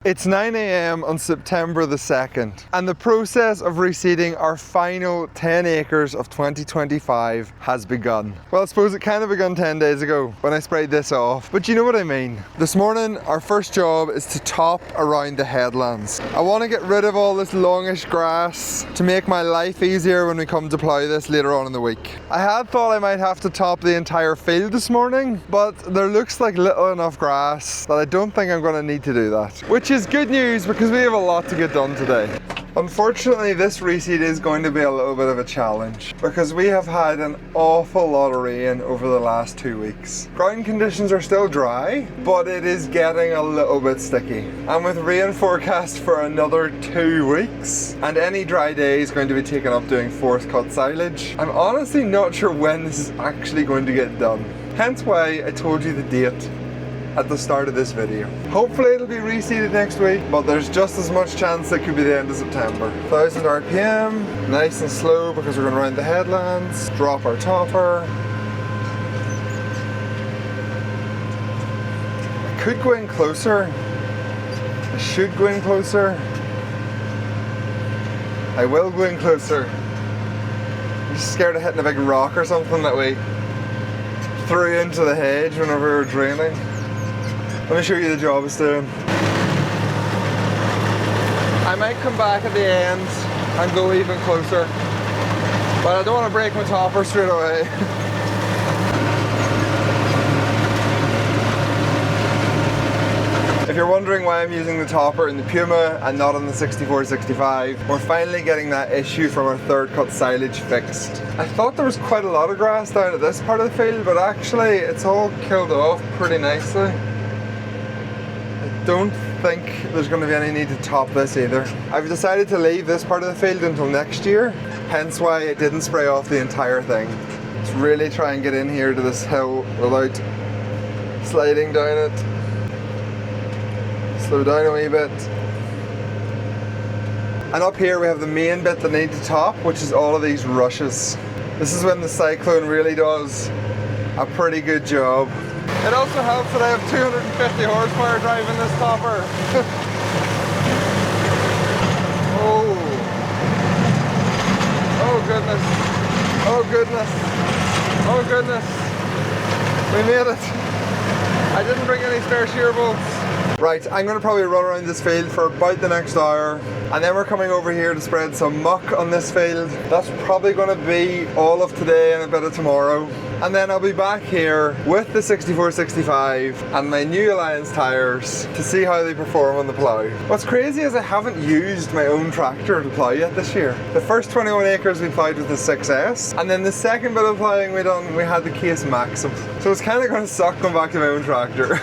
It's 9 AM on September the 2nd, and the process of reseeding our final 10 acres of 2025 has begun. Well, I suppose it kind of begun 10 days ago when I sprayed this off, but you know what I mean. This morning, our first job is to top around the headlands. I want to get rid of all this longish grass to make my life easier when we come to plough this later on in the week. I had thought I might have to top the entire field this morning, but there looks like little enough grass that I don't think I'm going to need to do that. Which is good news because we have a lot to get done today. Unfortunately, this reseed is going to be a little bit of a challenge because we have had an awful lot of rain over the last 2 weeks. Ground conditions are still dry, but it is getting a little bit sticky. And with rain forecast for another 2 weeks, and any dry day is going to be taken up doing fourth cut silage, I'm honestly not sure when this is actually going to get done. Hence why I told you the date at the start of this video. Hopefully it'll be reseeded next week, but there's just as much chance it could be the end of September. 1000 RPM, nice and slow because we're going to round the headlands, drop our topper. I could go in closer. I should go in closer. I will go in closer. I'm just scared of hitting a big rock or something that we threw into the hedge whenever we were draining. Let me show you the job it's doing. I might come back at the end and go even closer, but I don't want to break my topper straight away. If you're wondering why I'm using the topper in the Puma and not on the 6465, we're finally getting that issue from our third cut silage fixed. I thought there was quite a lot of grass down at this part of the field, but actually it's all killed off pretty nicely. Don't think there's going to be any need to top this either. I've decided to leave this part of the field until next year, hence why it didn't spray off the entire thing. Let's really try and get in here to this hill without sliding down it. Slow down a wee bit. And up here we have the main bit that needs to top, which is all of these rushes. This is when the cyclone really does a pretty good job. It also helps that I have 250 horsepower driving this topper. Oh. Oh goodness. Oh goodness. Oh goodness. We made it. I didn't bring any spare shear bolts. Right, I'm going to probably run around this field for about the next hour, and then we're coming over here to spread some muck on this field. That's probably going to be all of today and a bit of tomorrow. And then I'll be back here with the 6465 and my new Alliance tyres to see how they perform on the plough. What's crazy is I haven't used my own tractor to plough yet this year. The first 21 acres we ploughed with the 6S, and then the second bit of ploughing we had the Case Maxim. So it's kind of going to suck going back to my own tractor.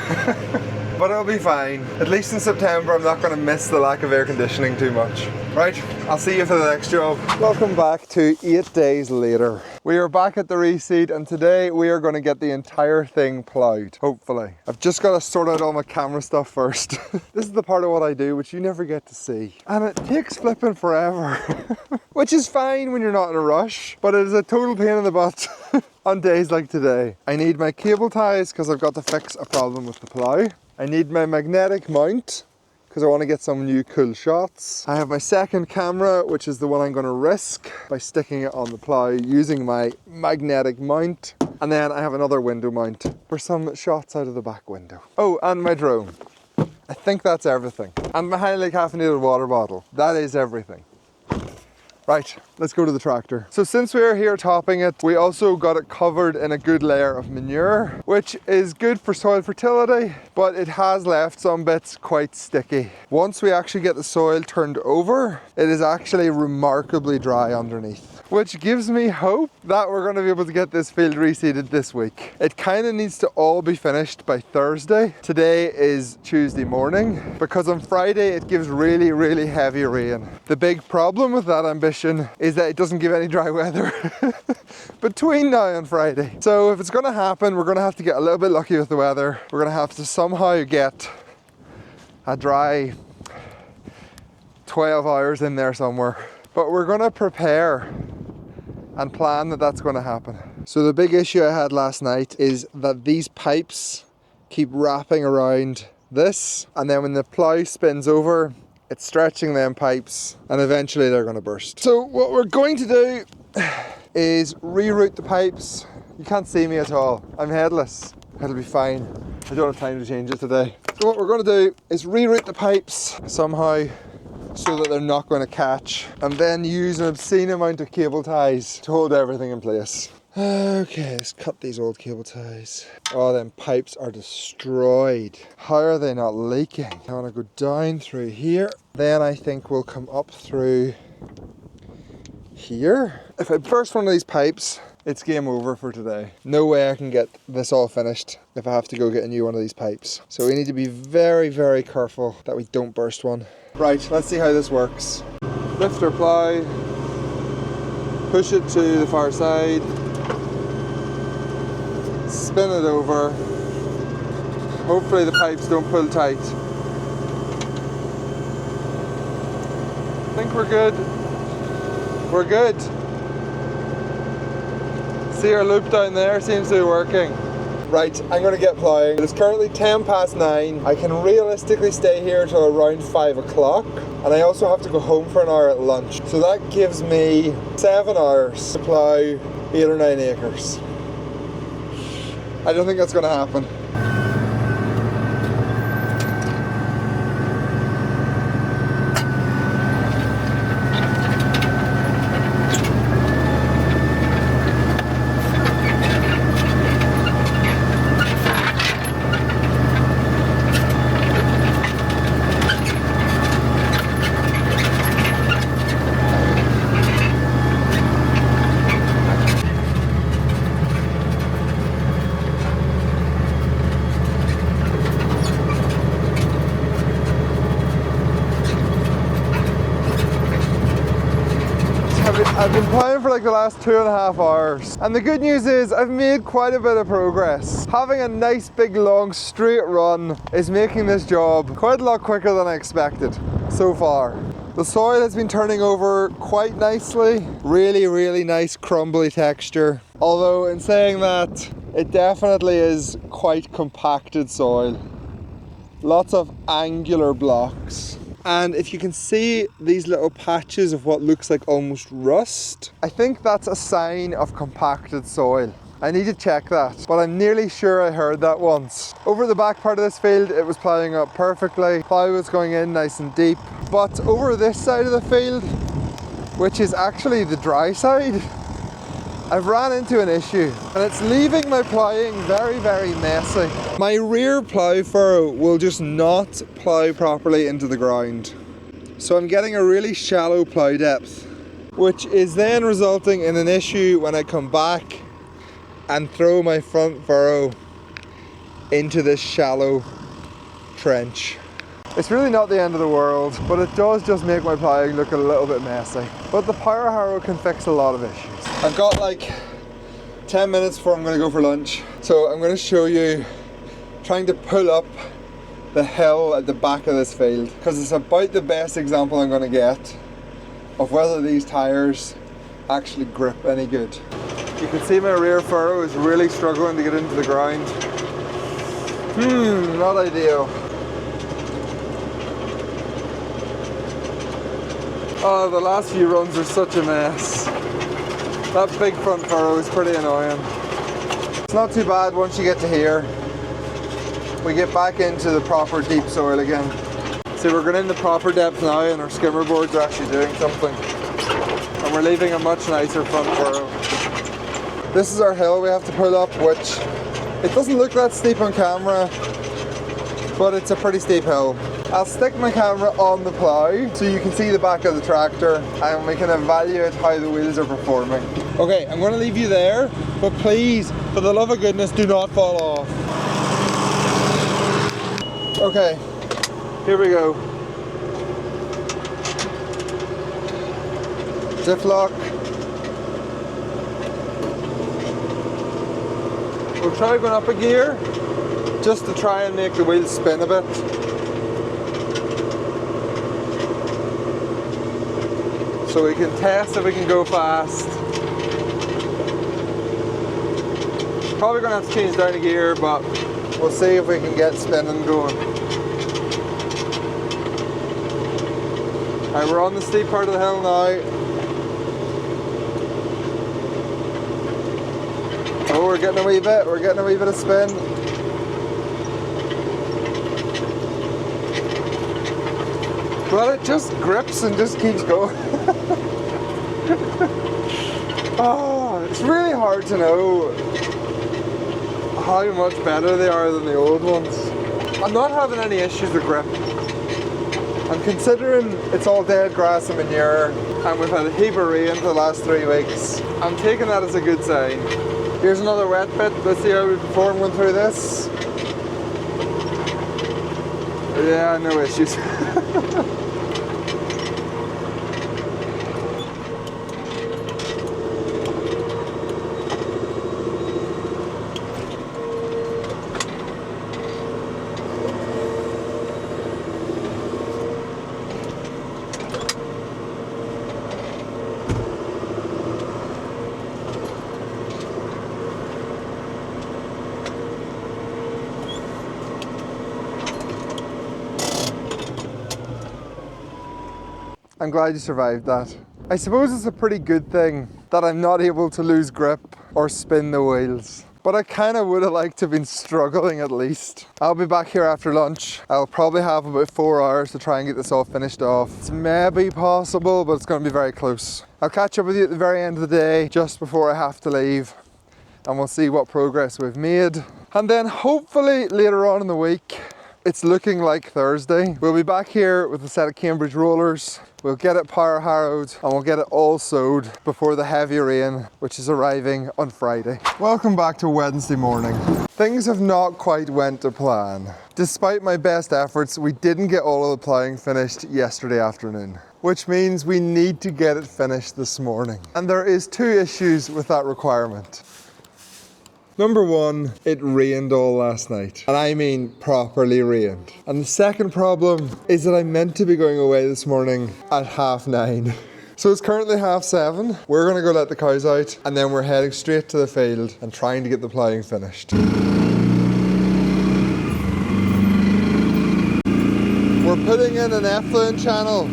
But it'll be fine. At least in September I'm not going to miss the lack of air conditioning too much. Right, I'll see you for the next job. Welcome back to 8 days later. We are back at the reseed, and today we are going to get the entire thing ploughed, hopefully. I've just got to sort out all my camera stuff first. This is the part of what I do which you never get to see. And it takes flipping forever. Which is fine when you're not in a rush, but it is a total pain in the butt on days like today. I need my cable ties because I've got to fix a problem with the plough. I need my magnetic mount because I want to get some new cool shots. I have my second camera, which is the one I'm going to risk by sticking it on the plough using my magnetic mount. And then I have another window mount for some shots out of the back window. Oh, and my drone. I think that's everything. And my highly caffeinated water bottle. That is everything. Right, let's go to the tractor. So since we are here topping it, we also got it covered in a good layer of manure, which is good for soil fertility, but it has left some bits quite sticky. Once we actually get the soil turned over, it is actually remarkably dry underneath, which gives me hope that we're going to be able to get this field reseeded this week. It kind of needs to all be finished by Thursday. Today is Tuesday morning, because on Friday it gives really, really heavy rain. The big problem with that ambition is that it doesn't give any dry weather between now and Friday. So if it's going to happen, we're going to have to get a little bit lucky with the weather. We're going to have to somehow get a dry 12 hours in there somewhere. But we're going to prepare and plan that that's going to happen. So the big issue I had last night is that these pipes keep wrapping around this, and then when the plough spins over, it's stretching them pipes, and eventually they're going to burst. So what we're going to do is reroute the pipes. You can't see me at all. I'm headless. It'll be fine. I don't have time to change it today. So what we're going to do is reroute the pipes somehow so that they're not going to catch, and then use an obscene amount of cable ties to hold everything in place. Okay, let's cut these old cable ties. Oh, them pipes are destroyed. How are they not leaking? I want to go down through here. Then I think we'll come up through here. If I burst one of these pipes, it's game over for today. No way I can get this all finished if I have to go get a new one of these pipes. So we need to be very, very careful that we don't burst one. Right, let's see how this works. Lift our plough, push it to the far side, spin it over. Hopefully the pipes don't pull tight. I think we're good. We're good. See our loop down there, seems to be working. Right, I'm going to get ploughing. It's currently 9:10. I can realistically stay here until around 5 o'clock. And I also have to go home for an hour at lunch. So that gives me 7 hours to plough 8 or 9 acres. I don't think that's going to happen. I've been ploughing for like the last 2.5 hours, and the good news is I've made quite a bit of progress. Having a nice big long straight run is making this job quite a lot quicker than I expected so far. The soil has been turning over quite nicely, really nice crumbly texture. Although in saying that, it definitely is quite compacted soil. Lots of angular blocks. And if you can see these little patches of what looks like almost rust, I think that's a sign of compacted soil. I need to check that, but I'm nearly sure I heard that once. Over the back part of this field, it was ploughing up perfectly. Plough was going in nice and deep. But over this side of the field, which is actually the dry side, I've ran into an issue, and it's leaving my ploughing very messy. My rear plough furrow will just not plough properly into the ground. So I'm getting a really shallow plough depth, which is then resulting in an issue when I come back and throw my front furrow into this shallow trench. It's really not the end of the world, but it does just make my ploughing look a little bit messy. But the power harrow can fix a lot of issues. I've got like 10 minutes before I'm going to go for lunch. So I'm going to show you trying to pull up the hill at the back of this field, because it's about the best example I'm going to get of whether these tires actually grip any good. You can see my rear furrow is really struggling to get into the ground. Not ideal. Oh, the last few runs are such a mess. That big front furrow is pretty annoying. It's not too bad once you get to here. We get back into the proper deep soil again. See, we're going in the proper depth now, and our skimmer boards are actually doing something. And we're leaving a much nicer front furrow. This is our hill we have to pull up, which it doesn't look that steep on camera, but it's a pretty steep hill. I'll stick my camera on the plough so you can see the back of the tractor, and we can evaluate how the wheels are performing. Okay, I'm going to leave you there, but please, for the love of goodness, do not fall off. Okay, here we go. Diff lock. We'll try going up a gear, just to try and make the wheels spin a bit. So we can test if we can go fast. Probably going to have to change down a gear, but we'll see if we can get spinning going. Right, we're on the steep part of the hill now. Oh, we're getting a wee bit of spin. But it just grips and just keeps going. Oh, it's really hard to know how much better they are than the old ones. I'm not having any issues with grip. I'm considering it's all dead grass and manure, and we've had a heap of rain for the last 3 weeks. I'm taking that as a good sign. Here's another wet bit. Let's see how we perform going through this. Yeah, no issues. I'm glad you survived that. I suppose it's a pretty good thing that I'm not able to lose grip or spin the wheels. But I kind of would have liked to have been struggling at least. I'll be back here after lunch. I'll probably have about 4 hours to try and get this all finished off. It's maybe possible, but it's going to be very close. I'll catch up with you at the very end of the day, just before I have to leave. And we'll see what progress we've made. And then hopefully later on in the week, it's looking like Thursday. We'll be back here with a set of Cambridge rollers. We'll get it power harrowed and we'll get it all sowed before the heavy rain, which is arriving on Friday. Welcome back to Wednesday morning. Things have not quite went to plan. Despite my best efforts, we didn't get all of the ploughing finished yesterday afternoon, which means we need to get it finished this morning. And there is 2 issues with that requirement. Number 1, it rained all last night. And I mean properly rained. And the second problem is that I'm meant to be going away this morning at 9:30. So it's currently 7:30. We're gonna go let the cows out and then we're heading straight to the field and trying to get the ploughing finished. We're putting in an effluent channel.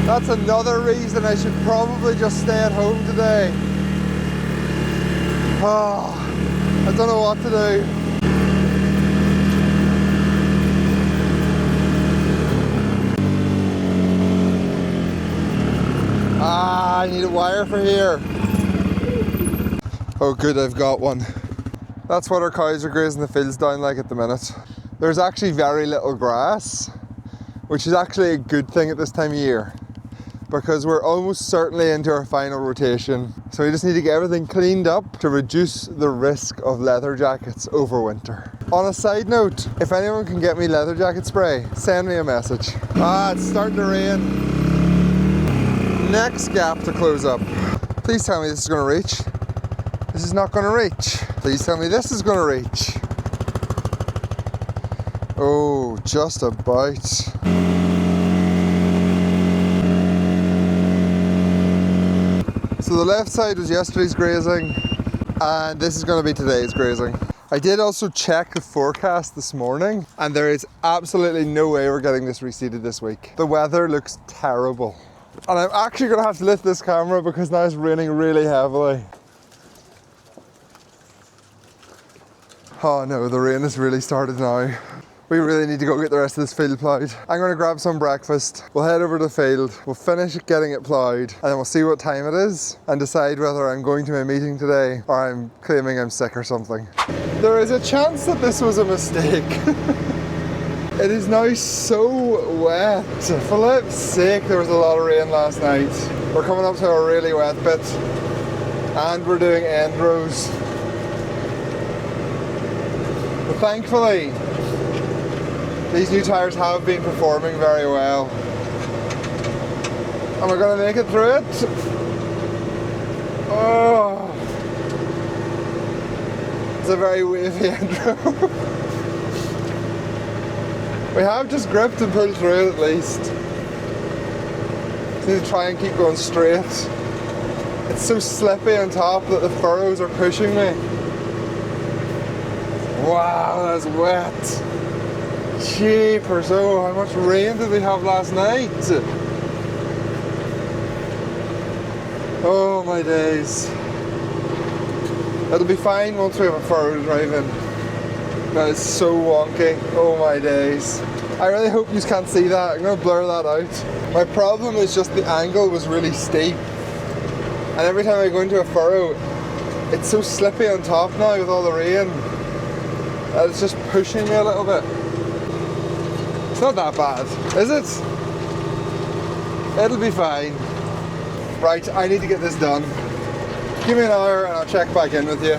That's another reason I should probably just stay at home today. Oh, I don't know what to do. I need a wire for here. Oh good, I've got one. That's what our cows are grazing the fields down like at the minute. There's actually very little grass, which is actually a good thing at this time of year, because we're almost certainly into our final rotation. So we just need to get everything cleaned up to reduce the risk of leather jackets over winter. On a side note, if anyone can get me leather jacket spray, send me a message. It's starting to rain. Next gap to close up. Please tell me this is gonna reach. This is not gonna reach. Please tell me this is gonna reach. Oh, just about. So the left side was yesterday's grazing, and this is going to be today's grazing. I did also check the forecast this morning, and there is absolutely no way we're getting this reseeded this week. The weather looks terrible. And I'm actually going to have to lift this camera because now it's raining really heavily. Oh no, the rain has really started now. We really need to go get the rest of this field ploughed. I'm going to grab some breakfast, we'll head over to the field, we'll finish getting it ploughed, and then we'll see what time it is and decide whether I'm going to my meeting today or I'm claiming I'm sick or something. There is a chance that this was a mistake. It is now so wet. For flip's sake, there was a lot of rain last night. We're coming up to a really wet bit and we're doing end rows. But thankfully, these new tyres have been performing very well. And we're going to make it through it. Oh, it's a very wavy end row. We have just gripped and pulled through it at least. Just need to try and keep going straight. It's so slippy on top that the furrows are pushing me. Wow, that's wet. Jeepers, oh, how much rain did we have last night? Oh my days. It'll be fine once we have a furrow to drive in. That is so wonky. Oh my days. I really hope you can't see that. I'm going to blur that out. My problem is just the angle was really steep. And every time I go into a furrow, it's so slippy on top now with all the rain. It's just pushing me a little bit. It's not that bad, is it? It'll be fine. Right, I need to get this done. Give me an hour and I'll check back in with you.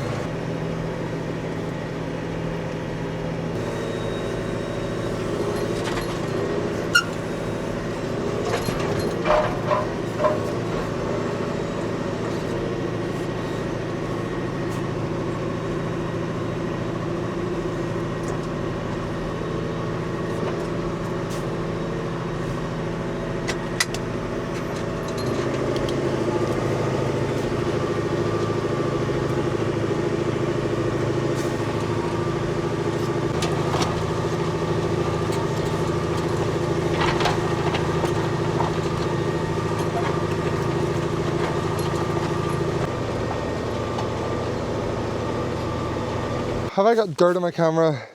Have I got dirt on my camera?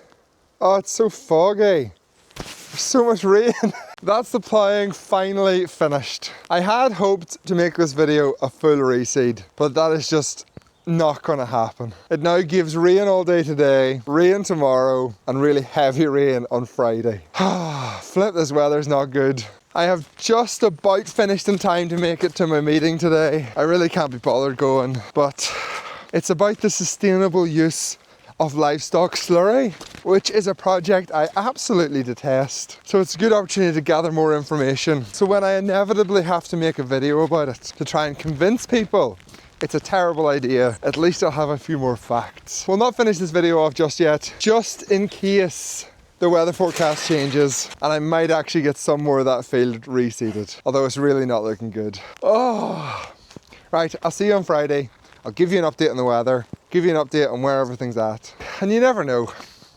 Oh, it's so foggy. There's so much rain. That's the ploughing finally finished. I had hoped to make this video a full reseed, but that is just not going to happen. It now gives rain all day today, rain tomorrow, and really heavy rain on Friday. Flip, this weather's not good. I have just about finished in time to make it to my meeting today. I really can't be bothered going, but it's about the sustainable use of livestock slurry, which is a project I absolutely detest. So it's a good opportunity to gather more information. So when I inevitably have to make a video about it to try and convince people it's a terrible idea, at least I'll have a few more facts. We'll not finish this video off just yet, just in case the weather forecast changes and I might actually get some more of that field reseeded, although it's really not looking good. Oh, right, I'll see you on Friday. I'll give you an update on the weather, give you an update on where everything's at. And you never know,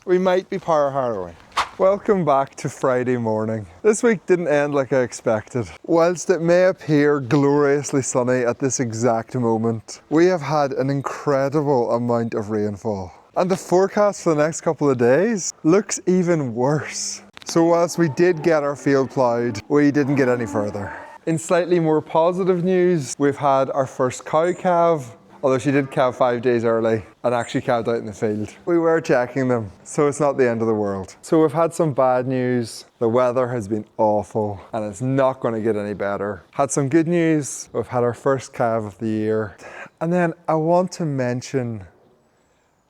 we might be power harrowing. Welcome back to Friday morning. This week didn't end like I expected. Whilst it may appear gloriously sunny at this exact moment, we have had an incredible amount of rainfall. And the forecast for the next couple of days looks even worse. So whilst we did get our field ploughed, we didn't get any further. In slightly more positive news, we've had our first cow calve, although she did calve 5 days early and actually calved out in the field. We were checking them, so it's not the end of the world. So we've had some bad news. The weather has been awful and it's not going to get any better. Had some good news. We've had our first calve of the year. And then I want to mention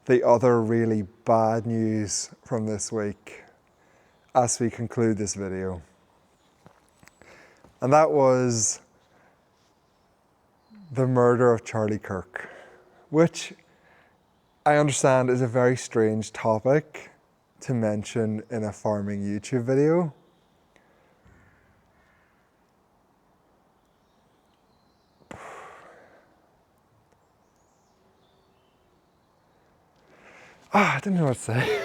the other really bad news from this week as we conclude this video. And that was the murder of Charlie Kirk, which I understand is a very strange topic to mention in a farming YouTube video. I didn't know what to say.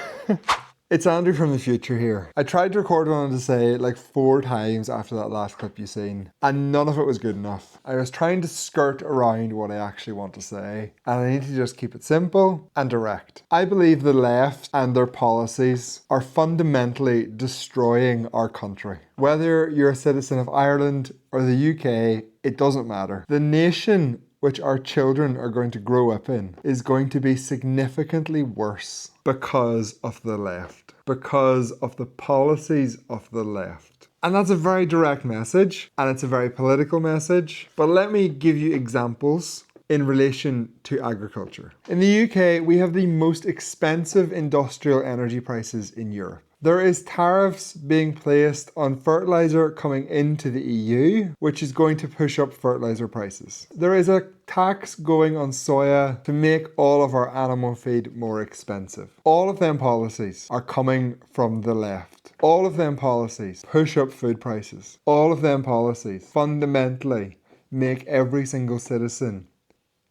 It's Andrew from the future here. I tried to record one to say like 4 times after that last clip you seen, and none of it was good enough. I was trying to skirt around what I actually want to say, and I need to just keep it simple and direct. I believe the left and their policies are fundamentally destroying our country. Whether you're a citizen of Ireland or the UK, it doesn't matter. The nation which our children are going to grow up in is going to be significantly worse because of the left, because of the policies of the left. And that's a very direct message, and it's a very political message. But let me give you examples in relation to agriculture. In the UK, we have the most expensive industrial energy prices in Europe. There is tariffs being placed on fertilizer coming into the EU, which is going to push up fertilizer prices. There is a tax going on soya to make all of our animal feed more expensive. All of them policies are coming from the left. All of them policies push up food prices. All of them policies fundamentally make every single citizen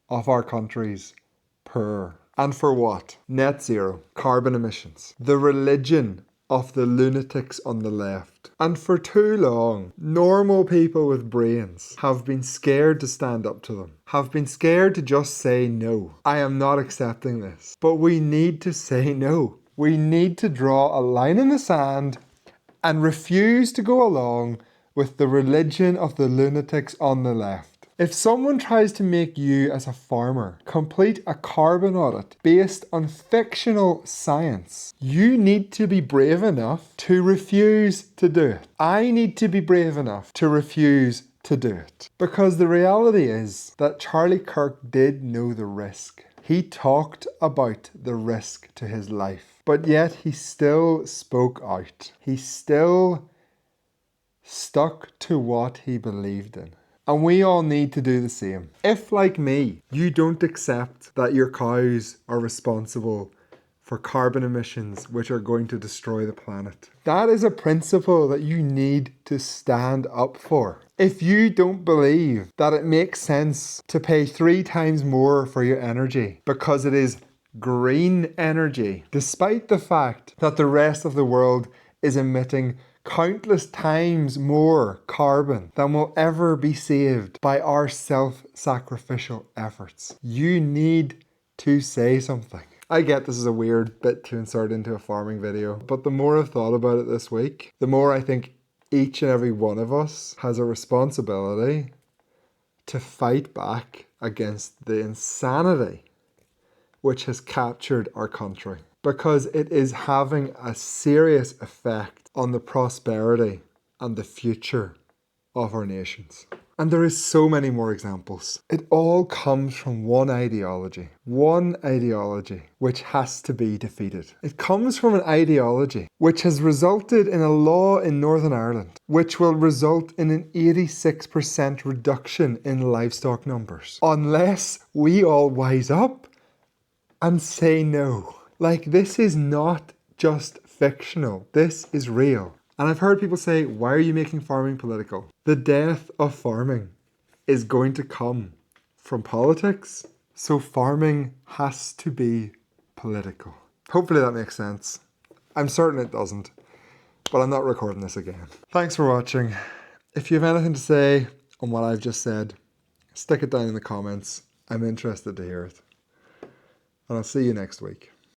of our countries poor. And for what? Net zero, carbon emissions. The religion of the lunatics on the left. And for too long, normal people with brains have been scared to stand up to them, have been scared to just say no. I am not accepting this. But we need to say no. We need to draw a line in the sand and refuse to go along with the religion of the lunatics on the left. If someone tries to make you as a farmer complete a carbon audit based on fictional science, you need to be brave enough to refuse to do it. I need to be brave enough to refuse to do it. Because the reality is that Charlie Kirk did know the risk. He talked about the risk to his life, but yet he still spoke out. He still stuck to what he believed in. And we all need to do the same. If, like me, you don't accept that your cows are responsible for carbon emissions which are going to destroy the planet, that is a principle that you need to stand up for. If you don't believe that it makes sense to pay 3 times more for your energy because it is green energy, despite the fact that the rest of the world is emitting countless times more carbon than will ever be saved by our self-sacrificial efforts, you need to say something. I get this is a weird bit to insert into a farming video, but the more I've thought about it this week, the more I think each and every one of us has a responsibility to fight back against the insanity which has captured our country, because it is having a serious effect on the prosperity and the future of our nations. And there is so many more examples. It all comes from one ideology which has to be defeated. It comes from an ideology which has resulted in a law in Northern Ireland which will result in an 86% reduction in livestock numbers unless we all wise up and say no. Like, this is not just fictional. This is real. And I've heard people say, why are you making farming political? The death of farming is going to come from politics. So farming has to be political. Hopefully that makes sense. I'm certain it doesn't, but I'm not recording this again. Thanks for watching. If you have anything to say on what I've just said, stick it down in the comments. I'm interested to hear it. And I'll see you next week.